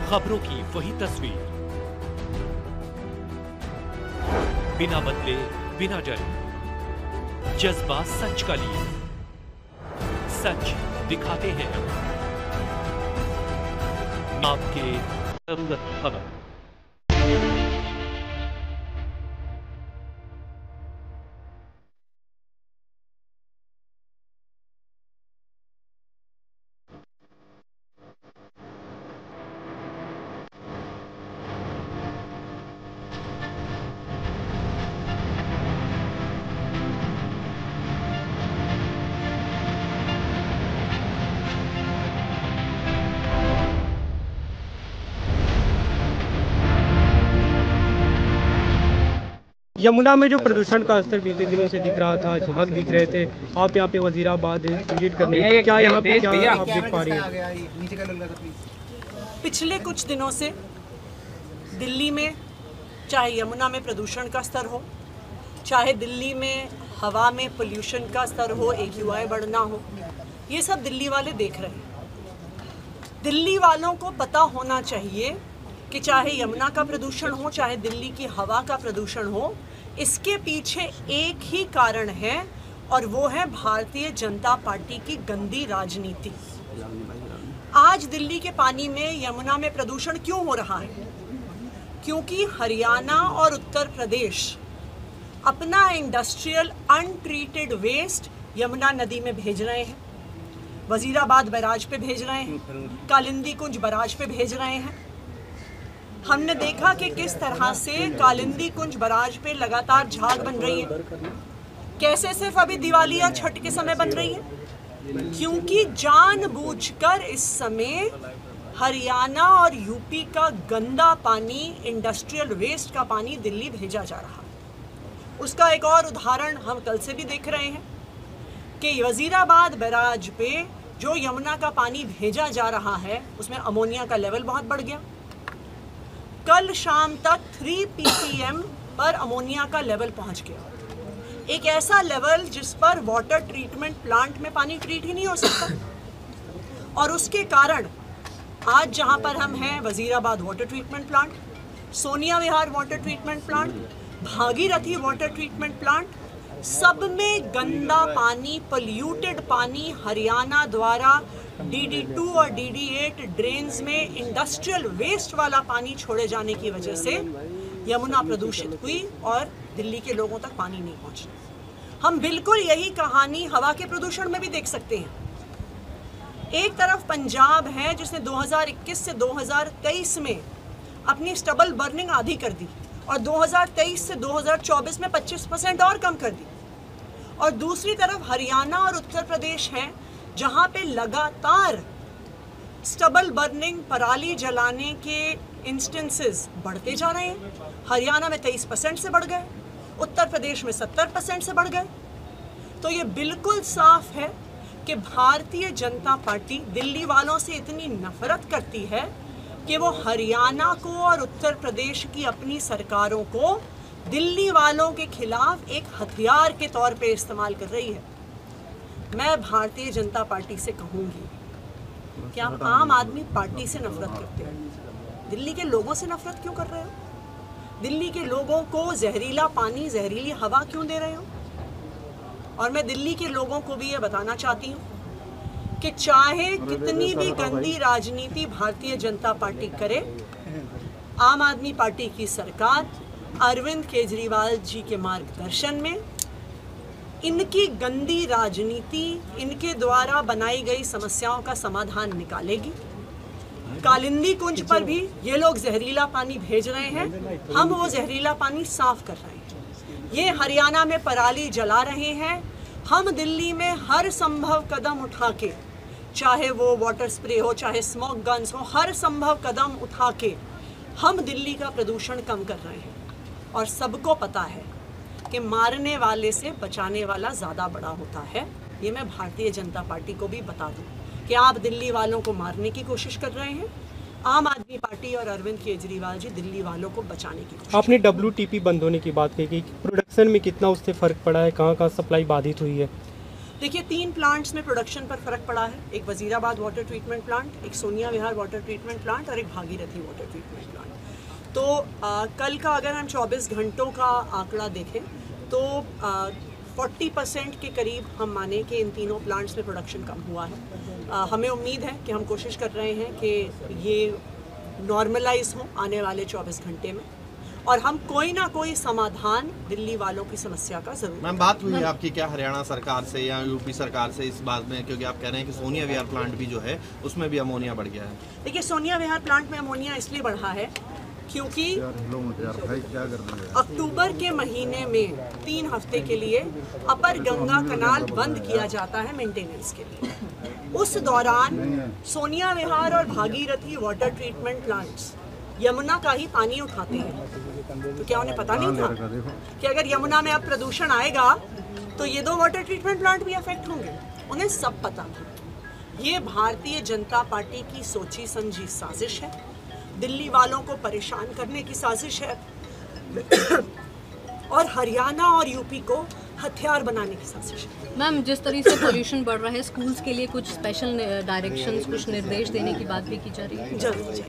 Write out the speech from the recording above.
खबरों की वही तस्वीर, बिना बदले बिना डरे, जज्बा सच का लिए, सच दिखाते हैं आपके जरूरत खबर। यमुना में जो प्रदूषण का स्तर बीते दिनों से दिख रहा था, झलक दिख रहे थे, आप यहाँ पे वजीराबाद विजिट करने, क्या यहाँ पे क्या आप देख पा रहे हैं? पिछले कुछ दिनों से दिल्ली में चाहे यमुना में प्रदूषण का स्तर हो, चाहे दिल्ली में हवा में पोल्यूशन का स्तर हो, AQI बढ़ना हो, ये सब दिल्ली वाले देख रहे हैं। दिल्ली वालों को पता होना चाहिए कि चाहे यमुना का प्रदूषण हो, चाहे दिल्ली की हवा का प्रदूषण हो, इसके पीछे एक ही कारण है और वो है भारतीय जनता पार्टी की गंदी राजनीति। आज दिल्ली के पानी में, यमुना में प्रदूषण क्यों हो रहा है? क्योंकि हरियाणा और उत्तर प्रदेश अपना इंडस्ट्रियल अनट्रीटेड वेस्ट यमुना नदी में भेज रहे हैं, वजीराबाद बैराज पे भेज रहे हैं, कालिंदी कुंज बैराज पे भेज रहे हैं। हमने देखा कि किस तरह से कालिंदी कुंज बैराज पे लगातार झाग बन रही है। कैसे सिर्फ अभी दिवाली या छठ के समय बन रही है? क्योंकि जानबूझकर इस समय हरियाणा और यूपी का गंदा पानी, इंडस्ट्रियल वेस्ट का पानी दिल्ली भेजा जा रहा है। उसका एक और उदाहरण हम कल से भी देख रहे हैं कि वजीराबाद बैराज पे जो यमुना का पानी भेजा जा रहा है, उसमें अमोनिया का लेवल बहुत बढ़ गया। कल शाम तक 3 ppm पर अमोनिया का लेवल पहुंच गया। एक ऐसा लेवल जिस पर वाटर ट्रीटमेंट प्लांट में पानी ट्रीट ही नहीं हो सकता। और उसके कारण आज जहां पर हम हैं, Wazirabad water treatment plant, Sonia Vihar water treatment plant, Bhagirathi water treatment plant, सब में गंदा पानी, पोल्यूटेड पानी हरियाणा द्वारा DD2 और DD8 ड्रेन्स में इंडस्ट्रियल वेस्ट वाला पानी छोड़े जाने की वजह से यमुना प्रदूषित हुई और दिल्ली के लोगों तक पानी नहीं पहुंचा। हम बिल्कुल यही कहानी हवा के प्रदूषण में भी देख सकते हैं। एक तरफ पंजाब है जिसने 2021 से 2023 में अपनी स्टबल बर्निंग आधी कर दी और 2023 से 2024 में 25% और कम कर दी। और दूसरी तरफ हरियाणा और उत्तर प्रदेश है जहां पे लगातार स्टबल बर्निंग, पराली जलाने के इंस्टेंसेस बढ़ते जा रहे हैं। हरियाणा में 23% से बढ़ गए, उत्तर प्रदेश में 70% से बढ़ गए। तो ये बिल्कुल साफ है कि भारतीय जनता पार्टी दिल्ली वालों से इतनी नफरत करती है कि वो हरियाणा को और उत्तर प्रदेश की अपनी सरकारों को दिल्ली वालों के खिलाफ एक हथियार के तौर पे इस्तेमाल कर रही है। मैं भारतीय जनता पार्टी से कहूँगी कि आप आम आदमी पार्टी से नफरत करते हो, दिल्ली के लोगों से नफरत क्यों कर रहे हो? दिल्ली के लोगों को जहरीला पानी, जहरीली हवा क्यों दे रहे हो? और मैं दिल्ली के लोगों को भी ये बताना चाहती हूँ कि चाहे कितनी भी गंदी राजनीति भारतीय जनता पार्टी करे, आम आदमी पार्टी की सरकार अरविंद केजरीवाल जी के मार्गदर्शन में इनकी गंदी राजनीति, इनके द्वारा बनाई गई समस्याओं का समाधान निकालेगी। कालिंदी कुंज पर भी ये लोग जहरीला पानी भेज रहे हैं, हम वो जहरीला पानी साफ कर रहे हैं। ये हरियाणा में पराली जला रहे हैं, हम दिल्ली में हर संभव कदम उठा के, चाहे वो वाटर स्प्रे हो, चाहे स्मोक गन्स हो, हर संभव कदम उठा के हम दिल्ली का प्रदूषण कम कर रहे हैं। और सबको पता है कि मारने वाले से बचाने वाला ज़्यादा बड़ा होता है। ये मैं भारतीय जनता पार्टी को भी बता दूं कि आप दिल्ली वालों को मारने की कोशिश कर रहे हैं, आम आदमी पार्टी और अरविंद केजरीवाल जी दिल्ली वालों को बचाने की कोशिश। आपने WTP बंद होने की बात कही कि प्रोडक्शन में कितना उससे फ़र्क पड़ा है, कहाँ कहाँ सप्लाई बाधित हुई है? देखिए 3 प्लांट्स में प्रोडक्शन पर फ़र्क पड़ा है। एक वजीराबाद वाटर ट्रीटमेंट प्लांट, एक Sonia Vihar water treatment plant और एक भागीरथी वाटर ट्रीटमेंट प्लांट। तो कल का अगर हम 24 घंटों का आंकड़ा देखें तो 40% के करीब हम माने कि इन तीनों प्लांट्स में प्रोडक्शन कम हुआ है। हमें उम्मीद है कि हम कोशिश कर रहे हैं कि ये नॉर्मलाइज हो आने वाले 24 घंटे में और हम कोई ना कोई समाधान दिल्ली वालों की समस्या का जरूर। मैम बात हुई आपकी क्या हरियाणा सरकार से या यूपी सरकार से इस बात में, क्योंकि आप कह रहे हैं कि सोनिया विहार प्लांट भी जो है उसमें भी अमोनिया बढ़ गया है। देखिए सोनिया विहार प्लांट में अमोनिया इसलिए बढ़ा है क्योंकि अक्टूबर के महीने में 3 हफ्ते के लिए अपर गंगा कनाल बंद किया जाता है मेंटेनेंस के लिए। उस दौरान सोनिया विहार और Bhagirathi water treatment plants Yamuna का ही पानी उठाते हैं। तो क्या उन्हें पता नहीं था कि अगर यमुना में अब प्रदूषण आएगा तो ये 2 वाटर ट्रीटमेंट प्लांट भी अफेक्ट होंगे? उन्हें सब पता था। ये भारतीय जनता पार्टी की सोची समझी साजिश है, दिल्ली वालों को परेशान करने की साजिश है और हरियाणा और यूपी को हथियार बनाने की साजिश है। मैम जिस तरीके से पोल्यूशन बढ़ रहा है, स्कूल्स के लिए कुछ स्पेशल डायरेक्शंस, कुछ निर्देश देने की बात भी की जा रही है? जरूर।